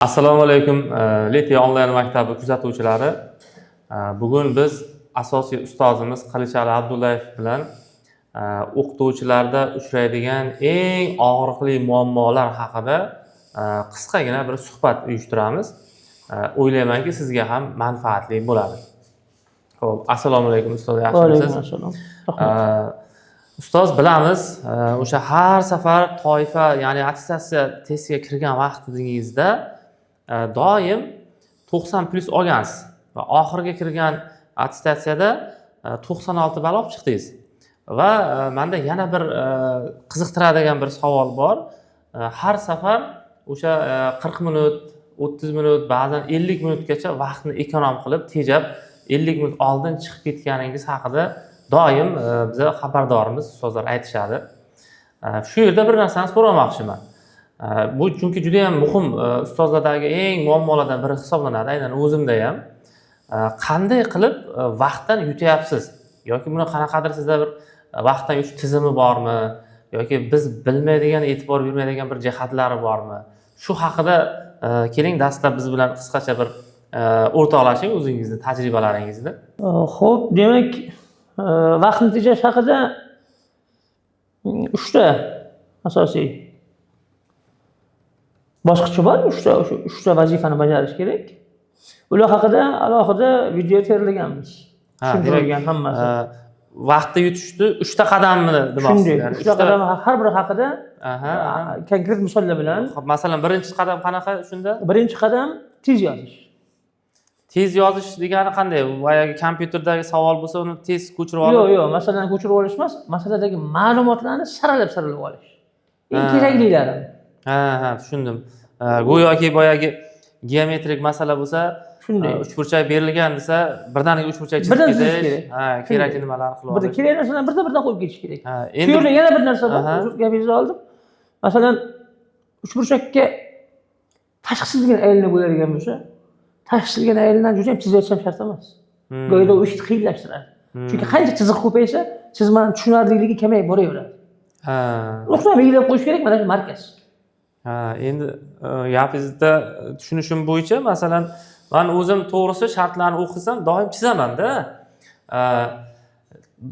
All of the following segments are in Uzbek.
Assalomu alaykum, Litiya onlayn maktabi kuzatuvchilari. Bugun biz asosiy ustozimiz Qilichali Abdullayev bilan o'qituvchilarda uchraydigan eng og'riqli muammolar haqida qisqagina bir suhbat uyushtiramiz. O'ylaymanki, sizga ham manfaatli bo'ladi. Xo'p, assalomu alaykum ustoz, yaxshimisiz? Va alaykum assalom. Ustoz, bilamiz, o'sha har safar toifa, ya'ni attestatsiya testiga kirgan vaqtingizda doim 90+ olgansiz va oxirgi kirgan attestatsiyada 96 ball olib chiqdingiz. Va menda yana bir qiziqtiradigan bir savol bor. Har safar o'sha 40 minut, 30 minut, ba'zan 50 minutgacha vaqtni ekonom qilib, tejab 50 minut oldin chiqib ketganingiz haqida doim biza xabardorimiz ustozlar aytishadi. Shu yerda bir narsani so'ramoqchiman. Bu chunki juda ham muhim ustozlardagi eng muammolardan biri hisoblanadi, aynan o'zimda ham. Qanday qilib vaqtdan yutyapsiz? Yoki buni qanaqadir sizda bir vaqtdan yutish tizimi bormi? Yoki biz bilmaydigan, e'tibor bermaydigan bir jihatlari bormi? Shu haqida keling dastlab biz bilan qisqacha bir o'rtoqlashing o'zingizni tajribalaringizni. Xo'p, demak, vaqtni tejash haqida 3 ta asosiy bosqichi bor. 3 ta vazifani bajarish kerak. Ular haqida alohida video tayyorlaganmiz. Tushuntirilgan hammasi. Vaqtni yutishni 3 ta qadamni demoqsiz. Shunday, 3 ta qadam har biri haqida konkret misollar bilan. Masalan, birinchi qadam qanaqa shunda? Birinchi qadam tez yozish. Tez yozish degani qanday? Boyagi kompyuterdagi savol bo'lsa, uni tez ko'chirib olib. Yo'q, masalan ko'chirib olish emas, masaladagi ma'lumotlarni saralab olish. Eng keraklilari. Ha, tushundim. Go'yoki boyagi geometrik masala bo'lsa, shunday. Uchburchak berilgan desa, birdaniga uchburchak chizib ketish. Ha, kerakli nimalarni qilib olish. Kerak narsalarni birdan qo'yib ketish kerak. Shu yerda yana bir narsa bor. Gapingizni oldim. Masalan, uchburchakka tashqisidan aylanib bo'ladigan bo'lsa, tashqisidan aylangan juda ham tez yozishim shart emas. Go'yoki u ishni qiyinlashtiradi. Chunki qancha chiziq ko'paysa, chizmani tushunarliligi kamayib boraveradi. Nuqta belgilab qo'yish kerak, mana shu markaz. Endi gapingizda tushunishim bo'yicha, masalan, men o'zim to'g'risi shartlarni o'qisam, doim chizaman-da.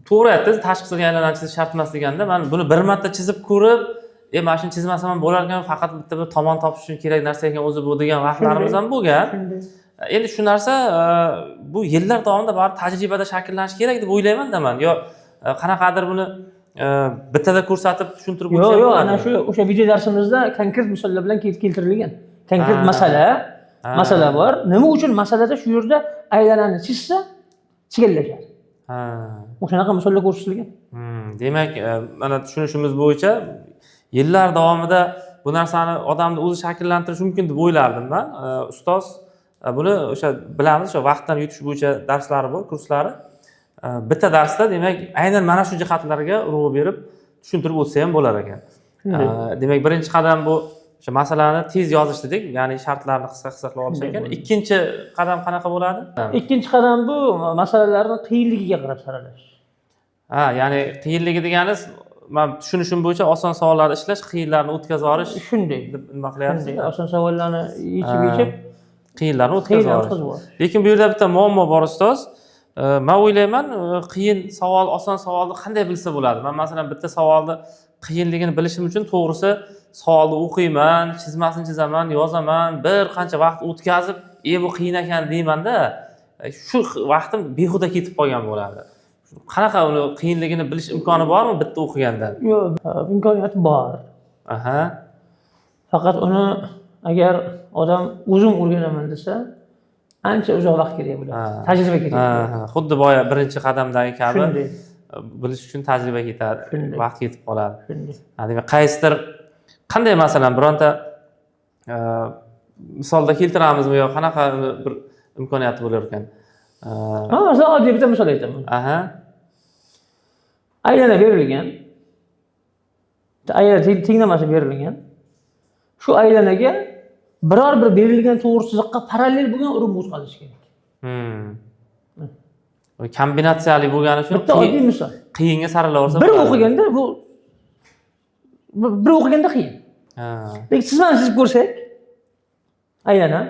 To'g'ri aytdingiz, tashqisidan aylangan chizish shart emas deganda, men buni bir marta chizib ko'rib, mana shuni chizmasam ham bo'lar ekan, faqat bitta bir tomon topish uchun kerak narsa ekan o'zi bu degan vaqtlarimiz ham bo'lgan. Endi shu narsa bu yillar davomida baribir tajribada shakllanishi kerak deb o'ylayman-da men. Yo qanaqadir buni bittada ko'rsatib tushuntirib o'tsa yo'q, ana shu o'sha video darsimizda konkret misollar bilan keltirilgan. Konkret masala bor. Nima uchun masalada shu yerda aylanani chizsa chigallashadi. O'shanaqa misollar ko'rsatilgan. Demak, mana tushunishimiz bo'yicha yillar davomida bu narsani odamni o'zi shakllantirishi mumkin deb o'ylardim men. Ustoz buni o'sha bilamiz, o'sha vaqtdan yutish bo'yicha darslari bor, kurslari. Bitta darsda demak aynan mana shu jihatlarga urg'u berib tushuntirib o'tsa ham bo'lar ekan. Demak, birinchi qadam bu o'sha masalani tez yozish dedik, ya'ni shartlarni qisqa qilib olish ekan. Ikkinchi qadam qanaqa bo'ladi? Ikkinchi qadam bu masalalarni qiyinligiga qarab saralash. Ya'ni qiyinligi deganingiz, men tushunishim bo'yicha oson savollarni ishlash, qiyinlarni o'tkazib yuborish. Shunday deb nima qilyapsiz? Oson savollarni yechib qiyinlarni o'tkazib yuborish. Lekin bu yerda bitta muammo bor ustoz. Men o'ylayman, qiyin savol, oson savolni qanday bilsa bo'ladi? Men masalan bitta savolni qiyinligini bilishim uchun to'g'risi savolni o'qiyman, chizmasini chizaman, yozaman, bir qancha vaqt o'tkazib, bu qiyin ekan deyman-da, shu vaqtim behuda ketib qolgan bo'ladi. Qanaqa uni qiyinligini bilish imkoni bormi bitta o'qigandan? Yo'q, imkoniyati bor. Faqat uni agar odam o'zim o'rganaman desa, ancha uzoq vaqt kerak bo'ladi. Tajriba kerak. Xuddi boya birinchi qadamdagi kabi bilish uchun tajriba ketadi, vaqt ketib qoladi. Demak, qaysidir qanday masalan bironta misolda keltiramizmi yo qanaqa bir imkoniyati bo'lar ekan? Masalan, oddiy bitta misol aytaman. Aylana berilgan. Aylana tenglamasi berilgan. Shu aylanaga biror bir berilgan to'g'ri chiziqqa parallel bo'lgan urinib o'tkazish kerak. Kombinatsiyali bo'lgani uchun bitta oddiy misol. Qiyinga saralaversa bir o'qiganda bu bir o'qiganda qiyin. Lekin chizmani chizib ko'rsak, aylanan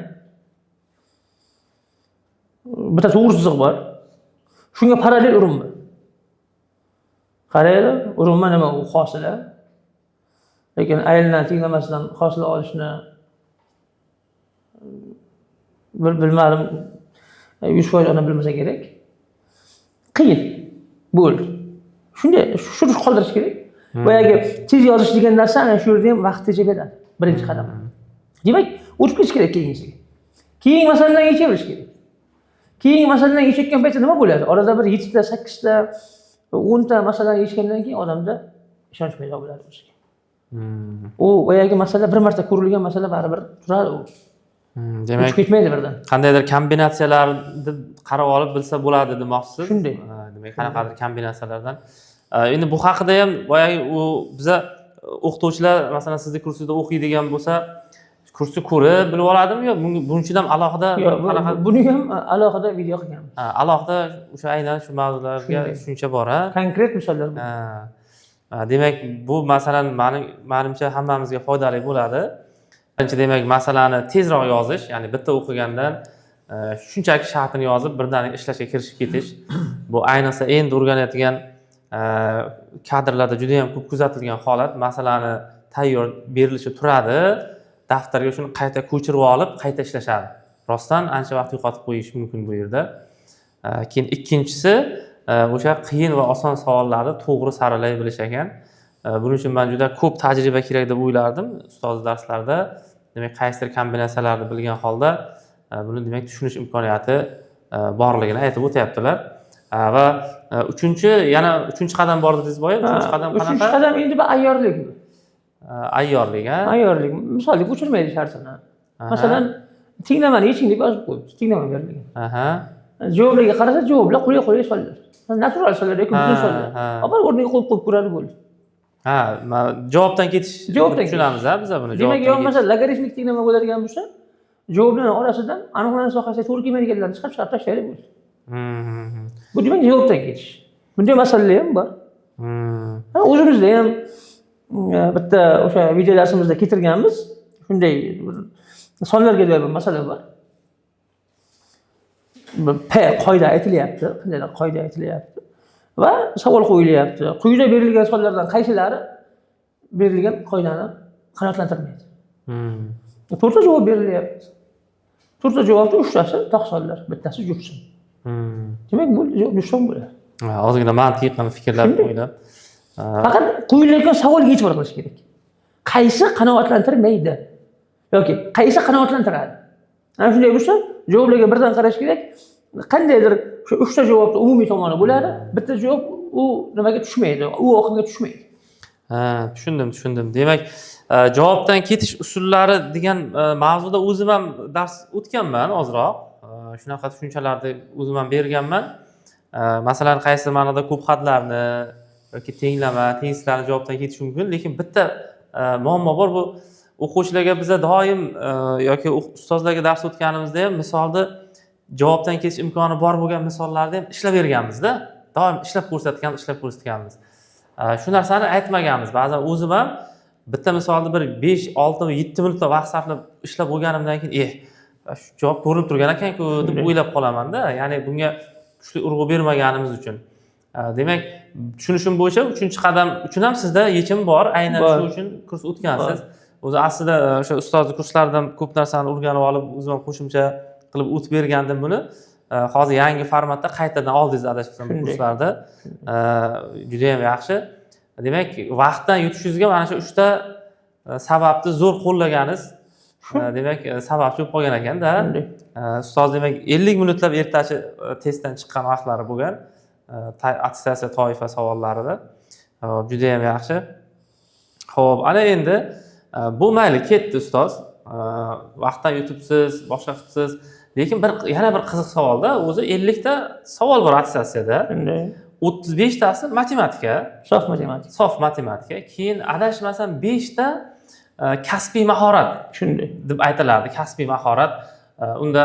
bitta to'g'ri chiziq bor. Shunga parallel urinma. Qaraylar, urinma nima u hosila. Lekin aylandan tinglamasdan hosila olishni bilmadim 100% ona bilmasa kerak. Qiyin. Bo'ldi. Shunday shuni qoldirish kerak. Boyagi tez yozish degan narsa ana shu yerda ham vaqt tejaveradi. Birinchi qadam. Demak, o'tib ketish kerak keyingisiga. Keyin masaladan yechilish kerak. Keyin masaladan yechayotgan paytda nima bo'ladi? Orada bir 7 ta, 8 ta, 10 ta masalani yechgandan keyin odamda ishonch paydo bo'ladi o'ziga. U boyagi masala bir marta ko'rilgan masala baribir turadi u. Demak, ketmaydi birdan. Qandaydir kombinatsiyalarni qarab olib bilsa bo'ladi demoqchisiz. Shunday. Demak, qanaqadir kombinatsiyalardan. Endi bu haqida ham boyagi u biza o'qituvchilar, masalan, sizning kursingizda o'qiydigan bo'lsa, kursni ko'rib bilib oladimi yo buning uchun ham alohida qanaqa? Buni ham alohida video qilganmiz. Alohida o'sha aynan shu mavzularga tushuncha bor, ha? Konkret misollar bor. Demak, bu masalan menimcha hammamizga foydali bo'ladi. Birinchi demak, masalani tezroq yozish, ya'ni bitta o'qigandan shunchaki shartini yozib birdaniga ishlashga kirishib ketish. Bu ayniqsa endi o'rganayotgan kadrlarda juda ham ko'p kuzatilgan holat. Masalani tayyor berilishi turadi, daftarga shuni qayta ko'chirib olib, qayta ishlashadi. Rostdan ancha vaqt yo'qotib qo'yish mumkin bu yerda. Keyin ikkinchisi o'sha qiyin va oson savollarni to'g'ri saralay bilish ekan. Buning uchun men juda ko'p tajriba kerak deb o'ylardim ustoz darslarda. Demak, qaysidir kombinatsiyalarni bilgan holda buni demak tushunish imkoniyati borligini aytib o'tyaptilar. Va yana uchinchi qadam bor dedingiz boya. Uchinchi qadam qanaqa? Uchinchi qadam endi bu ayyorlik. Ayyorlik, ha? Ayyorlik. Misol o'chirmaydi shartini. Masalan, tinglamani yeching deb yozib qo'yibdi. Tinglama berilgan. Javoblarga qarasa, javoblar qo'ya sollar. Natural sollar yoki butun sollar. Avval o'rniga qo'yib ko'radi bo'ldi. Javobdan ketish tushunamiz, ha, biz buni. Demak, yo masalan logaritmik tinglama bo'ladigan bo'lsa, javoblarning orasidan aniqlanish sohasiga to'g'ri kelmaydiganlarni chiqarib tashlaydi bo'ldi. Bu demak javobdan ketish. Bunday masalalar ham bor. O'zimizda ham bitta o'sha video darsimizda keltirganmiz. Shunday sonlarga doir bir masala bor. Qoida aytilyapti, qandaydir qoida aytilyapti va savol qo'yilyapti. Quyida berilgan savollardan qaysilari berilgan qoidani qanoatlantirmaydi? 4 ta javob berilyapti. 4 ta javobda 3 tasi taqsollar, bittasi juftsin. Demak, bu juftsin bo'ladi. Ozgina mantiqan fikrlab o'ylab. Faqat qo'yilayotgan savolga e'tibor qilish kerak. Qaysi qanoatlantirmaydi yoki qaysi qanoatlantiradi? Ana shunday bo'lsa, javoblarga birdan qarash kerak. Qandaydir shu 3 ta javobda umumiy tomoni bo'ladi, bitta javob u nimaga tushmaydi, u oqimga tushmaydi. Tushundim. Demak, javobdan ketish usullari degan mavzuda o'zim ham dars o'tganman ozroq. Shunaqa tushunchalarni o'zim ham berganman. Masalan, qaysi ma'noda ko'p xatlarni yoki tenglama, tengsizlarni javobdan ketish mumkin, lekin bitta muammo bor. Bu o'quvchilarga biz doim yoki ustozlarga dars o'tganimizda ham misolni javobdan ketish imkoni bor bo'lgan misollarni ham ishlab berganmiz-da. Doim ishlab ko'rsatganmiz. Shu narsani aytmaganmiz. Ba'zan o'zim ham bitta misolni bir 5, 6 va 7 minutda vaqt sarflab ishlab bo'lganimdan keyin, shu javob ko'rinib turgan ekan-ku deb o'ylab qolaman-da. Ya'ni bunga kuchli urg'u bermaganimiz uchun. Demak, tushunishim bo'yicha 3-qadam uchun ham sizda yechim bor. Aynan shu uchun kurs o'tgansiz. O'zi aslida o'sha ustozning kurslaridan ko'p narsani o'rganib olib, o'zim ham qo'shimcha qilib o'tib bergandim buni. Hozir yangi formatda qaytadan oldingiz adashmasam bu kurslarda. Juda ham yaxshi. Demak, vaqtdan yutishingizga mana shu 3 ta sababni zo'r qo'llaganingiz, demak, sababchi bo'lib qolgan ekan-da. Ustoz demak 50 minutlab ertachi testdan chiqqan vaqtlari bo'lgan. Attestatsiya toifa savollarida. Juda ham yaxshi. Xo'p, ana endi bu mayli ketdi ustoz. Vaqtdan yutibsiz, boshqa qilibsiz. Lekin yana bir qiziq savolda, o'zi 50 ta savol bor attestatsiyada. 35 tasi matematika, sof matematika. Keyin adashmasam 5 ta kasbiy mahorat shunday deb aytilardi. Kasbiy mahorat. Unda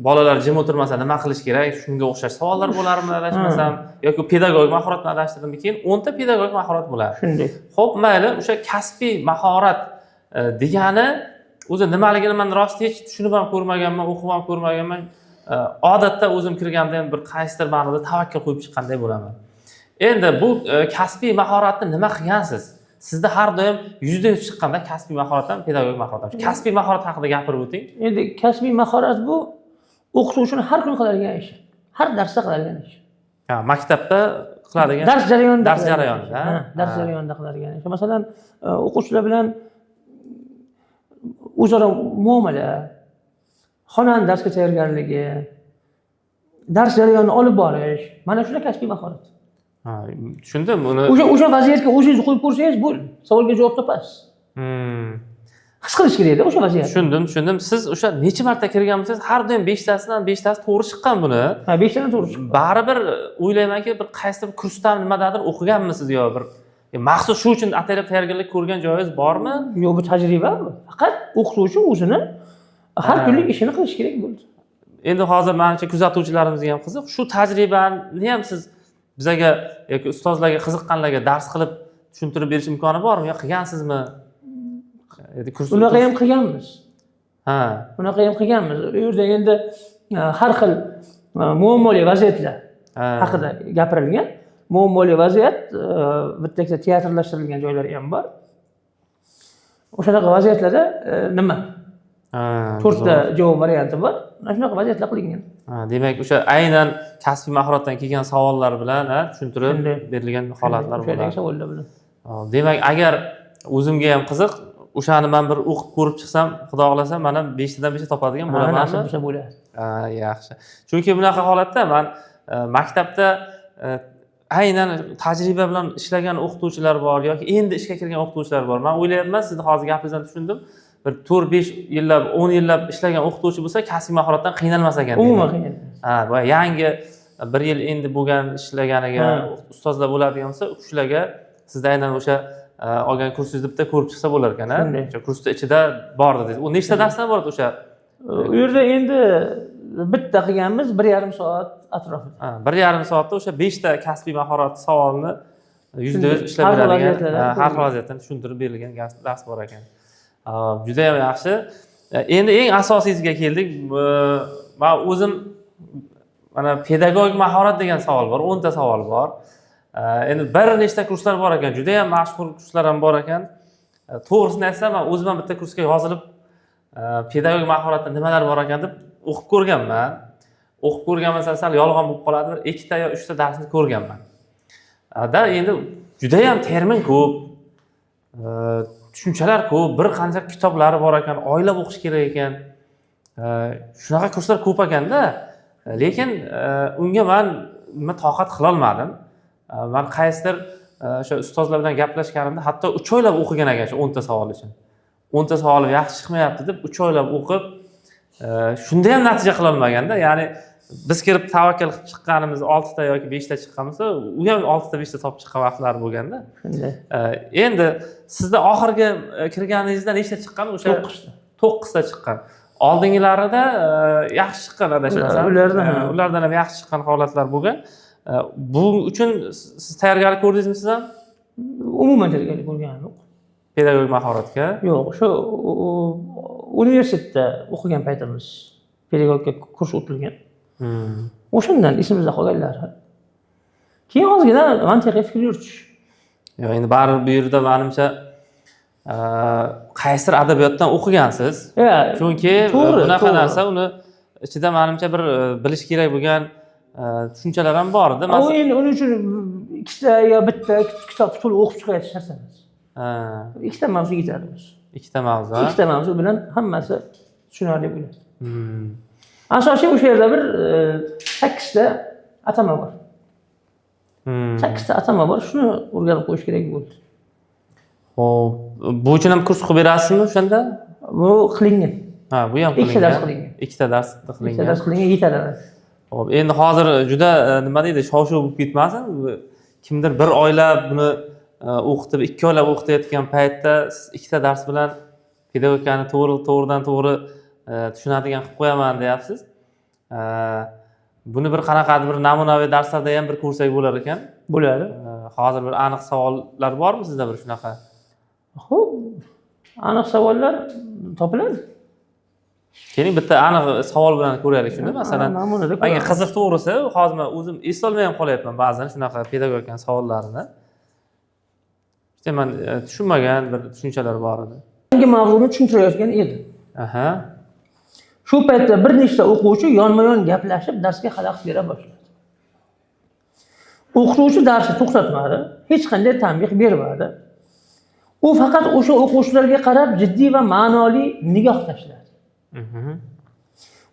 bolalar jim o'tirmasa nima qilish kerak? Shunga o'xshash savollar bo'larmi adashmasam yoki pedagogik mahoratni adashtirdimmi? Keyin 10 ta pedagogik mahorat bo'ladi. Shunday. Xo'p, mayli, o'sha kasbiy mahorat degani o'zi nimaligini man rost hech tushunib ham ko'rmaganman, o'qib ham ko'rmaganman. Odatda o'zim kirganda ham bir qaysidir ma'noda tavakkal qo'yib chiqqanday bo'laman. Endi bu kasbiy mahoratni nima qilgansiz? Sizda har doim 100% chiqqanda kasbiy mahoratdan pedagogik mahorat. Kasbiy mahorat haqida gapirib o'ting. Endi kasbiy mahorat bu o'qituvchining har kuni qiladigan ishi. Har darsda qiladigan ish. Ha, maktabda qiladigan dars jarayonida. Dars jarayonida. Dars jarayonida qiladigan ish. Masalan, o'quvchilar bilan o'zaro muomala, xonani darsga tayyorgarligi, dars jarayonini olib borish, mana shular kasbiy mahorat. Ha, tushundim. Uni o'sha vaziyatga o'zingiz qo'yib ko'rsangiz, bu savolga javob topasiz. His qilish kerak-da o'sha vaziyatni. Tushundim. Siz o'sha necha marta kirganmisiz? Har doim 5 tasidan 5 tasi to'g'ri chiqqan buni. Ha, 5 tadan to'g'ri chiqqan. Baribir o'ylaymanki, bir qaysi bir kursdan nimadadir o'qiganmisiz yo bir maxsus shu uchun ataylab tayyorgarlik ko'rgan joyingiz bormi? Yo'q, bu tajriba bu. Faqat o'qituvchi o'zini har kunlik ishini qilish kerak bo'ldi. Endi hozir menimcha kuzatuvchilarimizga ham qiziq. Shu tajribani ham siz bizga yoki ustozlarga qiziqqanlarga dars qilib tushuntirib berish imkoni bormi yo qilgansizmi? Unaqa ham qilganmiz. Ha. Unaqa ham qilganmiz. U yerda endi har xil muammoli vaziyatlar haqida gapirilgan. Muammoli vaziyat bitta ikkita teatrlashtirilgan joylari ham bor. O'shanaqa vaziyatlarda nima? 4 ta javob varianti bor. Mana shunaqa vaziyatlar qilingan. Demak, o'sha aynan kasbiy mahoratdan kelgan savollar bilan tushuntirib berilgan holatlar bo'ladi. O'sha savollar bilan. Demak, agar o'zimga ham qiziq, o'shani men bir o'qib ko'rib chiqsam, xudo xohlasa, mana 5 tadan 5 topadigan bo'lamanmi? O'sha bo'ladi. Yaxshi. Chunki bunaqa holatda men maktabda aynan tajriba bilan ishlagan o'qituvchilar bor yoki endi ishga kirgan o'qituvchilar bor. Men o'ylayapman, sizni hozir gapingizdan tushundim. Bir 4-5 yillab, 10 yillab ishlagan o'qituvchi bo'lsa, kasbiy mahoratdan qiynalmas ekan. Umuman qiynalmas. Ha, va yangi 1 yil endi bo'lgan ishlaganiga ustozlar bo'ladigan bo'lsa, shularga sizda aynan o'sha olgan kursingizni bitta ko'rib chiqsa bo'lar ekan, o'sha kursda ichida bor dedingiz. U nechta darsdan boradi o'sha? U yerda endi bitta qilganmiz 1,5 soat atrofida. 1,5 soatda o'sha 5 ta kasbiy mahorat savolini 100% ishlab beradigan, har xil vaziyatdan tushuntirib berilgan dars bor ekan. Juda ham yaxshi. Endi eng asosiysiga keldik. Men o'zim mana pedagogik mahorat degan savol bor, 10 ta savol bor. Endi bir nechta kurslar bor ekan, juda ham mashhur kurslar ham bor ekan. To'g'risini aytsam, men o'zim ham bitta kursga yozilib, pedagogik mahoratda nimalar bor ekan deb o'qib ko'rganman. O'qib ko'rganman, sal yolg'on bo'lib qoladi, bir 2 ta yo 3 ta darsni ko'rganman. Da endi juda ham termin ko'p, tushunchalar ko'p, bir qancha kitoblari bor ekan, oylab o'qish kerak ekan. Shunaqa kurslar ko'p ekanda, lekin unga men nima toqat qila olmadim. Men qaysidir o'sha ustozlar bilan gaplashganimda hatto 3 oylab o'qigan ekan shu 10 ta savol uchun. 10 ta savolim yaxshi chiqmayapti deb 3 oylab o'qib, shunda ham natija qila olmaganda, ya'ni biz kirib tavakkal qilib chiqqanimiz 6 ta yoki 5 ta chiqqan bo'lsa, u ham 6 ta 5 ta topib chiqqan vaqtlar bo'lganda. Shunday. Endi sizda oxirgi kirganingizda nechta chiqqan? O'sha 9 ta chiqqan. Oldingilarida yaxshi chiqqan adashmasam. Ulardan ham yaxshi chiqqan holatlar bo'lgan. Bu uchun siz tayyorgarlik ko'rdingizmi siz ham? Umuman tayyorgarlik ko'rganim yo'q. Pedagogik mahoratga? Yo'q, shu universitetda o'qigan paytimiz pedagogika kurs o'tilgan. O'shandan esimizda qolganlari. Keyin ozgina mantiqiy fikr yuritish. Yo'q, endi baribir bu yerda menimcha qaysidir adabiyotdan o'qigansiz. Chunki bunaqa narsa uni ichida menimcha bir bilish kerak bo'lgan tushunchalar ham bor edi. U endi uning uchun ikkita yo bitta kitob to'liq o'qib chiqayotgan narsa emas. Ikkita mavzu yetadi biz. Ikkita mavzu. Ikkita mavzu bilan hammasi tushunarli bo'ladi. Asosiy o'sha yerda bir 8 ta atama bor. 8 ta atama bor, shuni o'rganib qo'yish kerak bo'ldi. Xo'p, bu uchun ham kurs qilib berasizmi o'shanda? Bu qilingan. Ha, bu ham qilingan. 2 dars qilingan. 2 ta dars qilingan. 2 ta dars qilingan yetadi. Xo'p, endi hozir juda nima deydi, shov-shuv bo'lib ketmasin. Kimdir bir oylab buni o'qitib, 2 oylab o'qitayotgan paytda siz 2 ta dars bilan pedagogikani to'g'ridan to'g'ri tushunadigan qilib qo'yaman deyapsiz. Buni bir qanaqadir bir namunaviy darslarda ham bir ko'rsak bo'lar ekan. Bo'ladi. Hozir bir aniq savollar bormi sizda bir shunaqa? Xo'p, aniq savollar topiladi. Keling bitta aniq savol bilan ko'raylik shuni. Masalan, Namunada menga qiziq to'g'risi, hozir men o'zim eslolmay ham qolyapman ba'zan shunaqa pedagogika savollarini. İşte men tushunmagan bir tushunchalar bor edi. Yangi mavzuni tushuntirayotgan edi. Aha. Shu paytda bir nechta o'quvchi yonma-yon gaplashib darsga xalaqit bera boshladi. O'qituvchi darsni to'xtatmadi, hech qanday tanbeh bermadi. U faqat o'sha o'quvchilarga qarab jiddiy va ma'noli nigoh tashladi.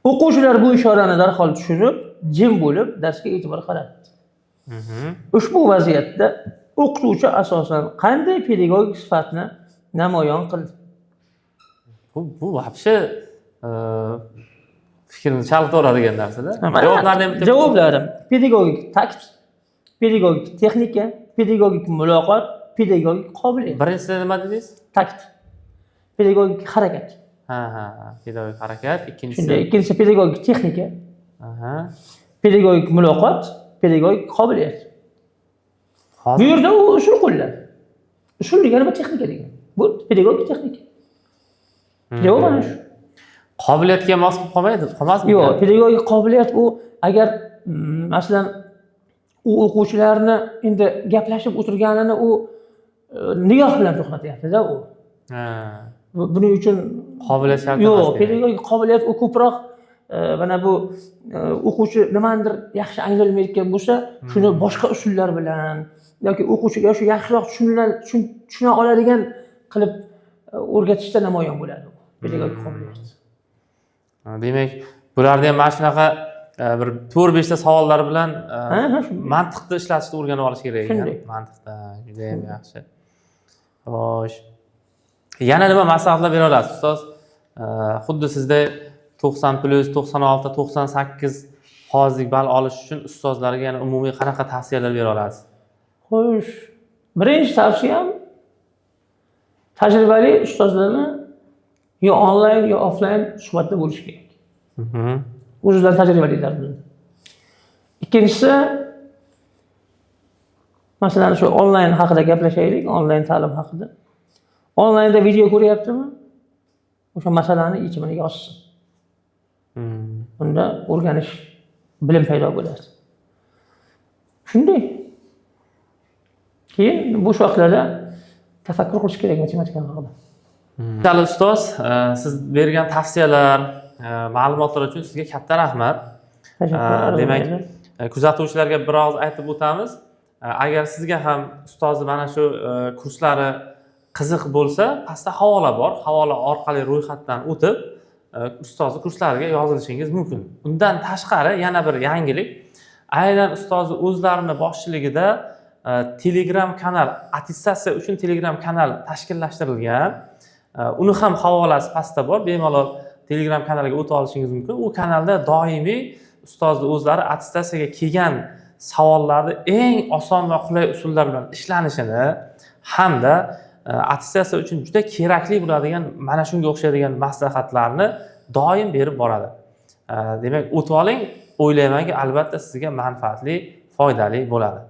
O'quvchilar bu ishorani darhol tushunib, jim bo'lib darsga e'tibor qaratdi. Ushbu vaziyatda o'qituvchi asosan qanday pedagogik sifatni namoyon qildi? Bu вообще fikrni chalg'itvoradigan narsa-da. Javoblarni ham Javoblarim: pedagogik takt, pedagogik texnika, pedagogik muloqot, pedagogik qobiliyat. Birinchisi nima dedingiz? Takt. Pedagogik harakat. Ha, pedagogik harakat, Ikkinchisi pedagogik texnika. Aha. Pedagogik muloqot, pedagogik qobiliyat. Bu yerda u usul qo'lladi. Usul degani bu texnika degani. Bu pedagogik texnika. Javob mana shu. Qobiliyatga mos kelib qolmaydimi? Yo'q, pedagogik qobiliyat u agar masalan u o'quvchilarni endi gaplashib o'tirganini u nigoh bilan to'xtatyapti-da u. Buning uchun qobiliyat shart emas. Yo'q, pedagogik qobiliyat u ko'proq mana bu o'quvchi nimanidir yaxshi anglamayotgan bo'lsa, shuni boshqa usullar bilan yoki o'quvchiga shu yaxshiroq tushuna oladigan qilib o'rgatishda namoyon bo'ladi u pedagogik qobiliyat. Demak, bularni ham mana shunaqa bir 4-5 ta savollar bilan mantiqni ishlatishni o'rganib olish kerak ekan. Mantiqda juda ham yaxshi. Xo'sh. Yana nima maslahatlar bera olasiz, ustoz? Xuddi sizda 90+, 96, 98 hozirlik ball olish uchun ustozlarga yana umumiy qanaqa tavsiyalar bera olasiz? Xo'sh, birinchi tavsiyam tajribali ustozlarni yo onlayn yo offlayn suhbatda bo'lish kerak. O'zlari tajribalilar bilan. Ikkinchisi, masalan shu onlayn haqida gaplashaylik, onlayn ta'lim haqida. Onlaynda video ko'ryaptimi? O'sha masalani yechimini yozsin. Bunda o'rganish, bilim paydo bo'ladi. Shunday. Keyin bo'sh vaqtlarda tafakkur qilish kerak matematika haqida. Xalq ustoz, siz bergan tavsiyalar, ma'lumotlar uchun sizga katta rahmat. Demak, kuzatuvchilarga biroz aytib o'tamiz. Agar sizga ham ustozni mana shu kurslari qiziq bo'lsa, pastda havola bor. Havola orqali ro'yxatdan o'tib, ustozni kurslariga yozilishingiz mumkin. Undan tashqari yana bir yangilik, aynan ustozni o'zlarini boshchiligida Telegram kanal, attestatsiya uchun Telegram kanal tashkillashtirilgan. Uni ham havolasi pastda bor. Bemalol Telegram kanaliga o'tib olishingiz mumkin. U kanalda doimiy ustozni o'zlari attestatsiyaga kelgan savollarni eng oson va qulay usullar bilan ishlanishini hamda attestatsiya uchun juda kerakli bo'ladigan mana shunga o'xshaydigan maslahatlarni doim berib boradi. Demak, o'tib oling, o'ylaymanki, albatta sizga manfaatli, foydali bo'ladi.